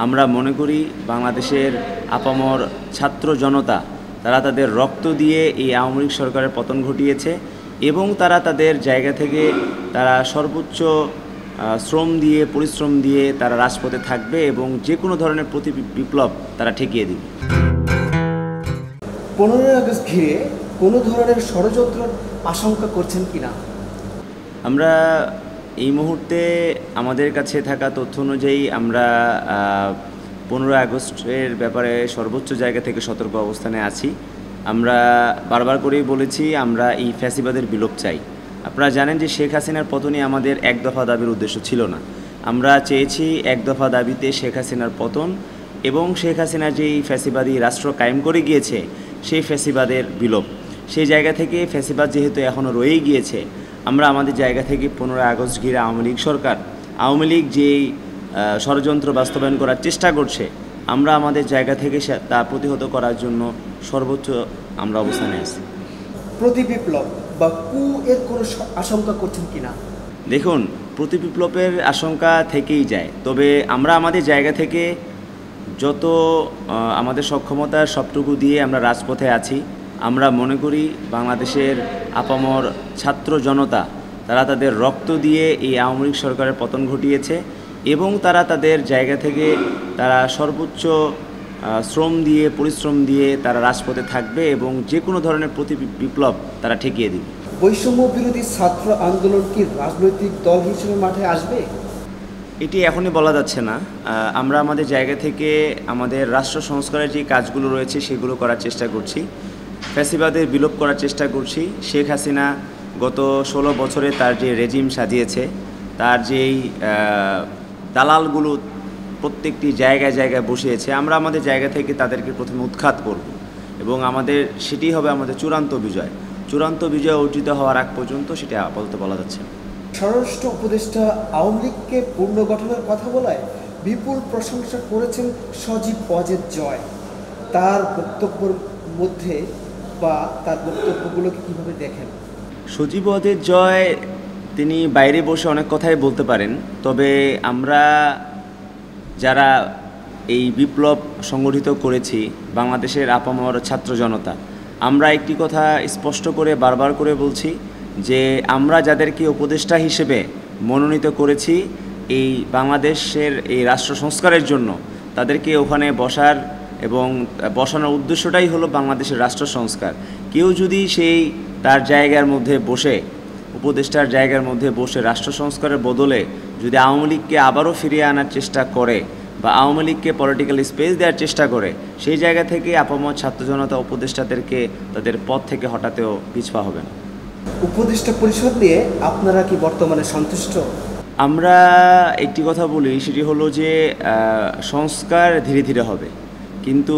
আমরা মনে করি বাংলাদেশের আপামর ছাত্র জনতা তারা তাদের রক্ত দিয়ে এই আওয়ামী লীগ সরকারের পতন ঘটিয়েছে এবং তারা তাদের জায়গা থেকে তারা সর্বোচ্চ শ্রম দিয়ে পরিশ্রম দিয়ে তারা রাজপথে থাকবে এবং যে কোনো ধরনের প্রতি বিপ্লব তারা ঠেকিয়ে দেবে। 15ই আগস্ট ঘিরে কোনো ধরনের ষড়যন্ত্র আশঙ্কা করছেন কিনা? আমরা এই মুহূর্তে আমাদের কাছে থাকা তথ্য অনুযায়ী আমরা 15 আগস্টের ব্যাপারে সর্বোচ্চ জায়গা থেকে সতর্ক অবস্থানে আছি। আমরা বারবার করেই বলেছি আমরা এই ফ্যাসিবাদের বিলোপ চাই। আপনারা জানেন যে শেখ হাসিনার পতনই আমাদের এক দফা দাবির উদ্দেশ্য ছিল না। আমরা চেয়েছি এক দফা দাবিতে শেখ হাসিনার পতন এবং শেখ হাসিনা যেই ফ্যাসিবাদী রাষ্ট্র কায়েম করে গিয়েছে সেই ফ্যাসিবাদের বিলোপ। সেই জায়গা থেকে ফ্যাসিবাদ যেহেতু এখনও রয়েই গিয়েছে, আমরা আমাদের জায়গা থেকে 15 আগস্ট ঘিরে আওয়ামী লীগ সরকার, আওয়ামী লীগ যেই ষড়যন্ত্র বাস্তবায়ন করার চেষ্টা করছে, আমরা আমাদের জায়গা থেকে তা প্রতিহত করার জন্য সর্বোচ্চ আমরা অবস্থানে আছি। প্রতি বিপ্লব বা কু এর কোনো আশঙ্কা করছেন কিনা? দেখুন, প্রতি বিপ্লবের আশঙ্কা থেকেই যায়, তবে আমরা আমাদের জায়গা থেকে যত আমাদের সক্ষমতার সবটুকু দিয়ে আমরা রাজপথে আছি। আমরা মনে করি বাংলাদেশের আপামর ছাত্র জনতা তারা তাদের রক্ত দিয়ে এই আওয়ামী লীগ সরকারের পতন ঘটিয়েছে এবং তারা তাদের জায়গা থেকে তারা সর্বোচ্চ শ্রম দিয়ে পরিশ্রম দিয়ে তারা রাজপথে থাকবে এবং যে কোনো ধরনের প্রতি বিপ্লব তারা ঠেকিয়ে দেবে। বৈষম্য বিরোধী ছাত্র আন্দোলন কি রাজনৈতিক দল হিসেবে মাঠে আসবে? এটি এখনই বলা যাচ্ছে না। আমরা আমাদের জায়গা থেকে আমাদের রাষ্ট্র সংস্কারের যে কাজগুলো রয়েছে সেগুলো করার চেষ্টা করছি, ফ্যাসিবাদের বিলোপ করার চেষ্টা করছি। শেখ হাসিনা গত 16 বছরে তার যে রেজিম সাজিয়েছে, তার যেই দালালগুলো প্রত্যেকটি জায়গায় জায়গায় বসিয়েছে, আমরা আমাদের জায়গা থেকে তাদেরকে প্রথমে উৎখাত করব এবং সেটি হবে আমাদের চূড়ান্ত বিজয় অর্জিত হওয়ার আগ পর্যন্ত সেটা আপাতত বলা যাচ্ছে না। স্বরাষ্ট্র উপদেষ্টা আওয়ামী লীগকে পুনর্গঠনের কথা বলায় বিপুল প্রশংসা করেছেন সজীব ওয়াজেদ জয়। তার বক্তব্যের মধ্যে বা তার বক্তব্যগুলোকে কীভাবে দেখেন? সজীব ওয়াজেদ জয় তিনি বাইরে বসে অনেক কথাই বলতে পারেন, তবে আমরা যারা এই বিপ্লব সংগঠিত করেছি বাংলাদেশের আপামর ছাত্র জনতা, আমরা একটি কথা স্পষ্ট করে বারবার করে বলছি যে আমরা যাদেরকে উপদেষ্টা হিসেবে মনোনীত করেছি এই বাংলাদেশের এই রাষ্ট্র সংস্কারের জন্য, তাদেরকে ওখানে বসানোর উদ্দেশ্যটাই হলো বাংলাদেশের রাষ্ট্র সংস্কার। কেউ যদি তার জায়গার মধ্যে বসে, উপদেষ্টার জায়গার মধ্যে বসে রাষ্ট্র সংস্কারের বদলে যদি আওয়ামী লীগকে আবারও ফিরিয়ে আনার চেষ্টা করে বা আওয়ামী লীগকে পলিটিক্যাল স্পেস দেওয়ার চেষ্টা করে, সেই জায়গা থেকে আপামর ছাত্র জনতা উপদেষ্টাদেরকে তাদের পদ থেকে হটাতেও পিছপা হবে না। উপদেষ্টা পরিষদ নিয়ে আপনারা কি বর্তমানে সন্তুষ্ট? আমরা একটি কথা বলি, সেটি হলো যে সংস্কার ধীরে ধীরে হবে, কিন্তু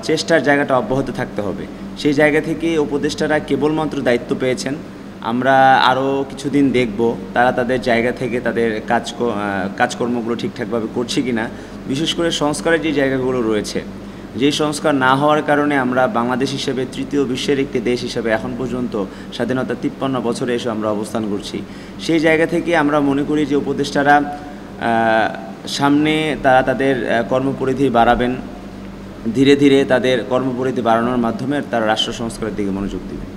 চেষ্টার জায়গাটা অব্যাহত থাকতে হবে। সেই জায়গা থেকে উপদেষ্টারা কেবলমাত্র দায়িত্ব পেয়েছেন। আমরা আরও কিছুদিন দেখব তারা তাদের জায়গা থেকে তাদের কাজকর্মগুলো ঠিকঠাকভাবে করছে কি না। বিশেষ করে সংস্কারের যে জায়গাগুলো রয়েছে, যেই সংস্কার না হওয়ার কারণে আমরা বাংলাদেশ হিসেবে তৃতীয় বিশ্বের একটি দেশ হিসেবে এখন পর্যন্ত স্বাধীনতা 53 বছরে এসে আমরা অবস্থান করছি। সেই জায়গা থেকে আমরা মনে করি যে উপদেষ্টারা সামনে তারা তাদের কর্মপরিধি বাড়াবেন, ধীরে ধীরে তাদের কর্মপরিধি বাড়ানোর মাধ্যমে তারা রাষ্ট্র সংস্কারের দিকে মনোযোগ দেবেন।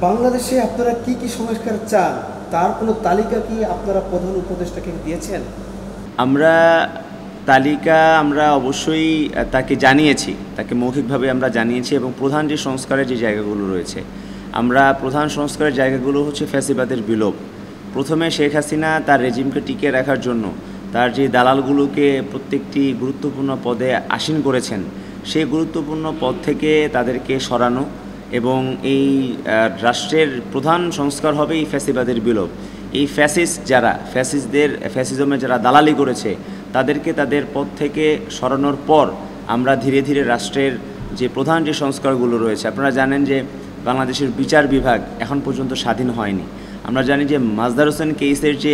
বাংলাদেশে আপনারা কি কি সংস্কার চান তার কোনো তালিকা কি আপনারা প্রধান উপদেষ্টাকে দিয়েছেন? আমরা অবশ্যই তাকে জানিয়েছি, তাকে মৌখিকভাবে আমরা জানিয়েছি এবং প্রধান যে সংস্কারের যে জায়গাগুলো রয়েছে, প্রধান সংস্কারের জায়গাগুলো হচ্ছে ফ্যাসিবাদের বিলোপ। প্রথমে শেখ হাসিনা তার রেজিমকে টিকিয়ে রাখার জন্য তার যে দালালগুলোকে প্রত্যেকটি গুরুত্বপূর্ণ পদে আসীন করেছেন, সেই গুরুত্বপূর্ণ পদ থেকে তাদেরকে সরানো এবং এই রাষ্ট্রের প্রধান সংস্কার হবে এই ফ্যাসিবাদের বিলোপ। এই ফ্যাসিজমে যারা দালালি করেছে তাদেরকে তাদের পদ থেকে সরানোর পর আমরা ধীরে ধীরে রাষ্ট্রের যে প্রধান যে সংস্কারগুলো রয়েছে, আপনারা জানেন যে বাংলাদেশের বিচার বিভাগ এখন পর্যন্ত স্বাধীন হয়নি। আমরা জানি যে মাজদার হোসেন কেসের যে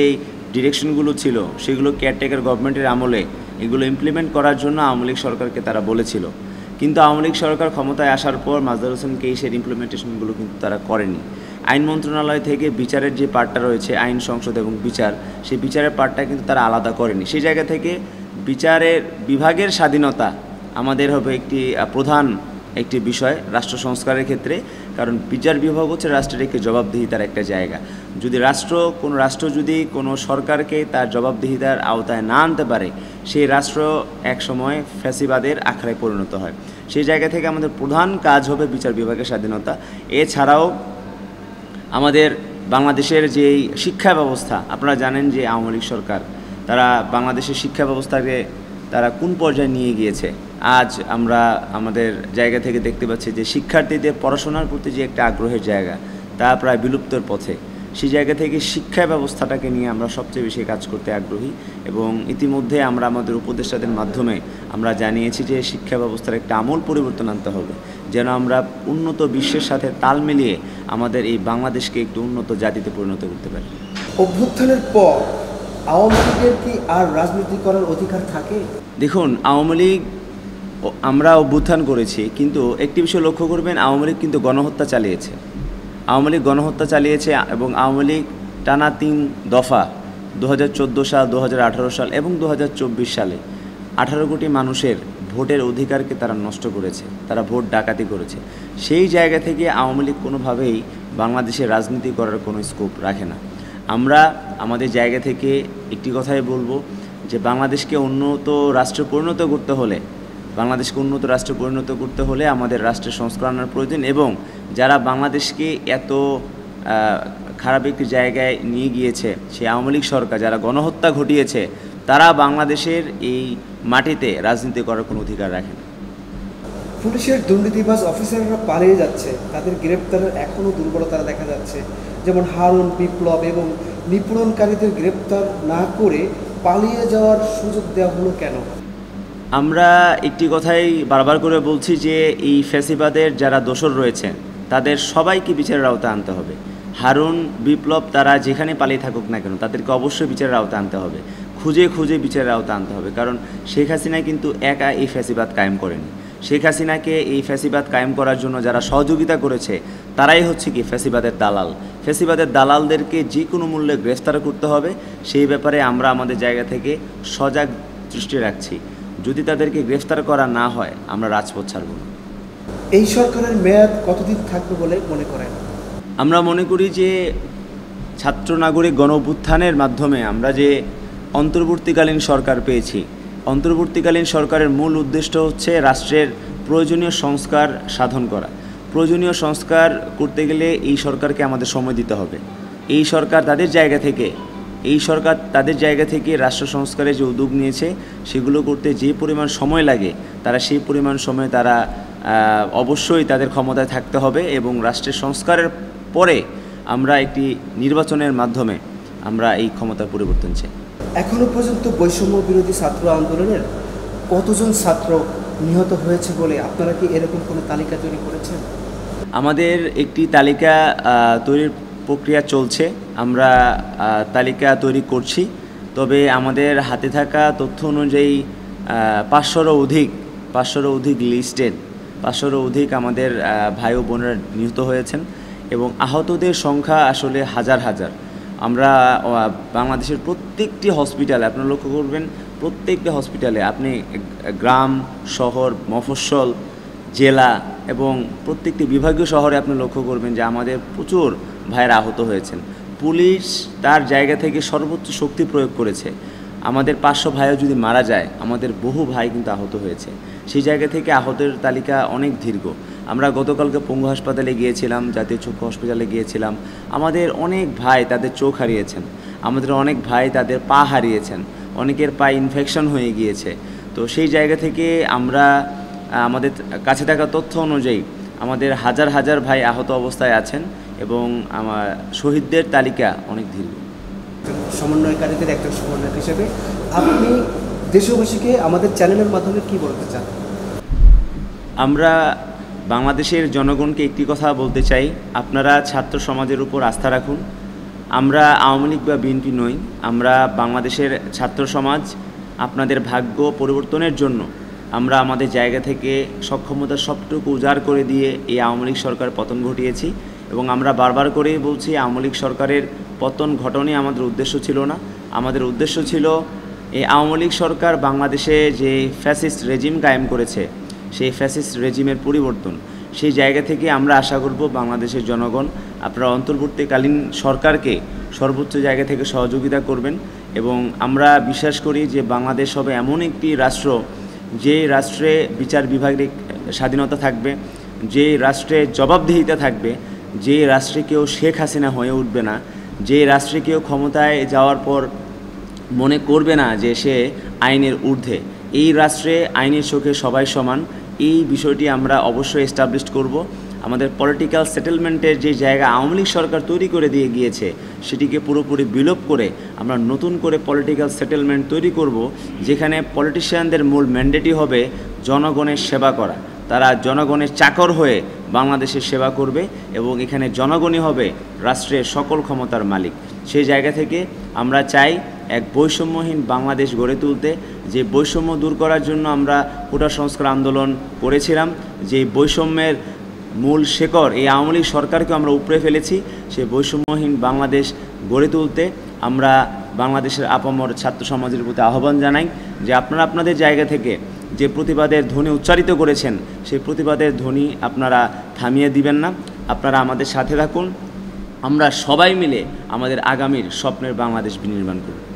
ডিরেকশনগুলো ছিল সেগুলো কেয়ারটেকার গভর্নমেন্টের আমলে এগুলো ইমপ্লিমেন্ট করার জন্য আওয়ামী লীগ সরকারকে তারা বলেছিল, কিন্তু আওয়ামী লীগ সরকার ক্ষমতায় আসার পর মাজদার হোসেন কেসের ইমপ্লিমেন্টেশনগুলো কিন্তু তারা করেনি। আইন মন্ত্রণালয় থেকে বিচারের যে পার্টটা রয়েছে, আইন সংসদ এবং বিচার, সেই বিচারের পার্টটা কিন্তু তারা আলাদা করেনি। সেই জায়গা থেকে বিচারের বিভাগের স্বাধীনতা আমাদের হবে একটি প্রধান একটি বিষয় রাষ্ট্র সংস্কারের ক্ষেত্রে। কারণ বিচার বিভাগ হচ্ছে রাষ্ট্রের একটি জবাবদিহিতার একটা জায়গা। যদি কোনো রাষ্ট্র যদি কোনো সরকারকে তার জবাবদিহিতার আওতায় না আনতে পারে, সেই রাষ্ট্র একসময় ফ্যাসিবাদের আখড়ায় পরিণত হয়। সেই জায়গা থেকে আমাদের প্রধান কাজ হবে বিচার বিভাগের স্বাধীনতা। এছাড়াও আমাদের বাংলাদেশের যেই শিক্ষা ব্যবস্থা, আপনারা জানেন যে আওয়ামী লীগ সরকার তারা বাংলাদেশের শিক্ষা ব্যবস্থাকে তারা কোন পর্যায়ে নিয়ে গিয়েছে। আজ আমরা আমাদের জায়গা থেকে দেখতে পাচ্ছি যে শিক্ষার্থীদের পড়াশোনার প্রতি যে একটা আগ্রহের জায়গা, তা প্রায় বিলুপ্তর পথে। সেই জায়গা থেকে শিক্ষা ব্যবস্থাটাকে নিয়ে আমরা সবচেয়ে বেশি কাজ করতে আগ্রহী এবং ইতিমধ্যে আমরা আমাদের উপদেষ্টাদের মাধ্যমে আমরা জানিয়েছি যে শিক্ষা ব্যবস্থার একটা আমূল পরিবর্তন আনতে হবে, যেন আমরা উন্নত বিশ্বের সাথে তাল মিলিয়ে আমাদের এই বাংলাদেশকে একটু উন্নত জাতিতে পরিণত করতে পারি। অভ্যুত্থানের পর আওয়ামী লীগের কি আর রাজনীতি করার অধিকার থাকে? দেখুন, আওয়ামী লীগ আমরা অভ্যুত্থান করেছি, কিন্তু একটি বিষয় লক্ষ্য করবেন, আওয়ামী লীগ কিন্তু গণহত্যা চালিয়েছে। আওয়ামী লীগ গণহত্যা চালিয়েছে এবং আওয়ামী লীগ টানা 3 দফা 2014 সাল, 2018 সাল এবং 2024 সালে 18 কোটি মানুষের ভোটের অধিকারকে তারা নষ্ট করেছে, তারা ভোট ডাকাতি করেছে। সেই জায়গা থেকে আওয়ামী লীগ কোনোভাবেই বাংলাদেশে রাজনীতি করার কোনো স্কোপ রাখে না। আমরা আমাদের জায়গা থেকে একটি কথাই বলবো যে বাংলাদেশকে উন্নত রাষ্ট্রে পরিণত করতে হলে আমাদের রাষ্ট্রের সংস্কার আনার প্রয়োজন এবং যারা বাংলাদেশকে এত খারাপ একটি জায়গায় নিয়ে গিয়েছে, সেই আওয়ামী লীগ সরকার যারা গণহত্যা ঘটিয়েছে, তারা বাংলাদেশের এই মাটিতে রাজনীতি করার কোনো অধিকার রাখে না। পুলিশের দুর্নীতিবাজ অফিসাররা পালিয়ে যাচ্ছে, তাদের গ্রেপ্তারের এখনও দুর্বলতা দেখা যাচ্ছে। যেমন হারুন, বিপ্লব এবং নিপীড়নকারীদের গ্রেপ্তার না করে পালিয়ে যাওয়ার সুযোগ দেওয়া হলো কেন? আমরা একটি কথাই বারবার করে বলছি যে এই ফ্যাসিবাদের যারা দোষর রয়েছেন তাদের সবাইকে বিচারের আওতায় আনতে হবে। হারুন, বিপ্লব তারা যেখানে পালিয়ে থাকুক না কেন তাদেরকে অবশ্যই বিচারের আওতায় আনতে হবে, খুঁজে খুঁজে বিচারের আওতায় আনতে হবে। কারণ শেখ হাসিনা কিন্তু একা এই ফ্যাসিবাদ কায়েম করেনি। শেখ হাসিনাকে এই ফ্যাসিবাদ কায়েম করার জন্য যারা সহযোগিতা করেছে তারাই হচ্ছে কি ফ্যাসিবাদের দালাল। ফ্যাসিবাদের দালালদেরকে যে কোনো মূল্যে গ্রেফতার করতে হবে, সেই ব্যাপারে আমরা আমাদের জায়গা থেকে সজাগ দৃষ্টি রাখছি। যদি তাদেরকে গ্রেফতার করা না হয় আমরা রাজপথ ছাড়ব না। এই সরকারের মেয়াদ কতদিন থাকবে বলে মনে করেন? আমরা মনে করি যে ছাত্র নাগরিক গণ অভ্যুত্থানের মাধ্যমে আমরা যে অন্তর্বর্তীকালীন সরকার পেয়েছি, অন্তর্বর্তীকালীন সরকারের মূল উদ্দেশ্য হচ্ছে রাষ্ট্রের প্রয়োজনীয় সংস্কার সাধন করা। প্রয়োজনীয় সংস্কার করতে গেলে এই সরকারকে আমাদের সময় দিতে হবে। এই সরকার তাদের জায়গা থেকে রাষ্ট্র সংস্কারে যে উদ্যোগ নিয়েছে সেগুলো করতে যে পরিমাণ সময় লাগে, তারা সেই পরিমাণ সময় তারা অবশ্যই তাদের ক্ষমতায় থাকতে হবে এবং রাষ্ট্রের সংস্কারের পরে আমরা একটি নির্বাচনের মাধ্যমে আমরা এই ক্ষমতার পরিবর্তন চাই। এখনো পর্যন্ত বৈষম্য বিরোধী ছাত্র আন্দোলনের কতজন ছাত্র নিহত হয়েছে বলে আপনারা কি এরকম কোনো তালিকা তৈরি করেছেন? আমাদের একটি তালিকা তৈরির প্রক্রিয়া চলছে, আমরা তালিকা তৈরি করছি। তবে আমাদের হাতে থাকা তথ্য অনুযায়ী 500-রও অধিক লিস্টেড, 500-রও অধিক আমাদের ভাই ও বোনেরা নিহত হয়েছেন এবং আহতদের সংখ্যা আসলে হাজার হাজার। আমরা বাংলাদেশের প্রত্যেকটি হসপিটালে আপনারা লক্ষ্য করবেন, প্রত্যেকটি হসপিটালে আপনি গ্রাম, শহর, মফস্বল, জেলা এবং প্রত্যেকটি বিভাগীয় শহরে আপনি লক্ষ্য করবেন যে আমাদের প্রচুর ভাইয়েরা আহত হয়েছেন। পুলিশ তার জায়গা থেকে সর্বোচ্চ শক্তি প্রয়োগ করেছে। আমাদের 500 ভাইও যদি মারা যায়, আমাদের বহু ভাই কিন্তু আহত হয়েছে। সেই জায়গা থেকে আহতের তালিকা অনেক দীর্ঘ। আমরা গতকালকে পঙ্গু হাসপাতালে গিয়েছিলাম, জাতীয় চক্ষু হসপিটালে গিয়েছিলাম। আমাদের অনেক ভাই তাদের চোখ হারিয়েছেন, আমাদের অনেক ভাই তাদের পা হারিয়েছেন, অনেকের পায়ে ইনফেকশন হয়ে গিয়েছে। তো সেই জায়গা থেকে আমরা আমাদের কাছে থাকা তথ্য অনুযায়ী আমাদের হাজার হাজার ভাই আহত অবস্থায় আছেন এবং আমার শহীদদের তালিকা অনেক দীর্ঘ। সমন্বয়কারীদের একজন সমন্বয়ক হিসেবে আপনি দেশবাসীকে আমাদের চ্যানেলের মাধ্যমে কি বলতে চান? আমরা বাংলাদেশের জনগণকে একটি কথা বলতে চাই, আপনারা ছাত্র সমাজের উপর আস্থা রাখুন। আমরা আওয়ামী লীগ বা বিএনপি নই, আমরা বাংলাদেশের ছাত্র সমাজ। আপনাদের ভাগ্য পরিবর্তনের জন্য আমরা আমাদের জায়গা থেকে সক্ষমতার সবটুকু উজাড় করে দিয়ে এই আওয়ামী লীগ সরকার পতন ঘটিয়েছি এবং আমরা বারবার করেই বলছি আওয়ামী লীগ সরকারের পতন ঘটনই আমাদের উদ্দেশ্য ছিল না। আমাদের উদ্দেশ্য ছিল এই আওয়ামী লীগ সরকার বাংলাদেশে যে ফ্যাসিস্ট রেজিম কায়েম করেছে, সেই ফ্যাসিস্ট রেজিমের পরিবর্তন, সেই জায়গা থেকে আমরা আশা করব বাংলাদেশের জনগণ আপনারা অন্তর্বর্তীকালীন সরকারকে সর্বোচ্চ জায়গা থেকে সহযোগিতা করবেন। এবং আমরা বিশ্বাস করি যে বাংলাদেশ হবে এমন একটি রাষ্ট্র, যে রাষ্ট্রে বিচার বিভাগের স্বাধীনতা থাকবে, যে রাষ্ট্রে জবাবদিহিতা থাকবে, যে রাষ্ট্রে কেউ শেখ হাসিনা হয়ে উঠবে না, যে রাষ্ট্রে কেউ ক্ষমতায় যাওয়ার পর মনে করবে না যে সে আইনের ঊর্ধ্বে। এই রাষ্ট্রে আইনের চোখে সবাই সমান, এই বিষয়টি আমরা অবশ্যই এস্টাবলিশ করব। আমাদের পলিটিক্যাল সেটেলমেন্টের যে জায়গা আওয়ামী লীগ সরকার তৈরি করে দিয়ে গিয়েছে, সেটিকে পুরোপুরি বিলোপ করে আমরা নতুন করে পলিটিক্যাল সেটেলমেন্ট তৈরি করব, যেখানে পলিটিশিয়ানদের মূল ম্যান্ডেটই হবে জনগণের সেবা করা। তারা জনগণের চাকর হয়ে বাংলাদেশের সেবা করবে এবং এখানে জনগণই হবে রাষ্ট্রের সকল ক্ষমতার মালিক। সেই জায়গা থেকে আমরা চাই এক বৈষম্যহীন বাংলাদেশ গড়ে তুলতে। যে বৈষম্য দূর করার জন্য আমরা কোটা সংস্কার আন্দোলন করেছিলাম, যে বৈষম্যের মূল শেকড় এই আওয়ামী লীগ সরকারকে আমরা উপড়ে ফেলেছি, সেই বৈষম্যহীন বাংলাদেশ গড়ে তুলতে আমরা বাংলাদেশের আপামর ছাত্র সমাজের প্রতি আহ্বান জানাই যে আপনারা আপনাদের জায়গা থেকে যে প্রতিবাদের ধ্বনি উচ্চারিত করেছেন, সেই প্রতিবাদের ধ্বনি আপনারা থামিয়ে দিবেন না। আপনারা আমাদের সাথে থাকুন, আমরা সবাই মিলে আমাদের আগামীর স্বপ্নের বাংলাদেশ বিনির্মাণ করব।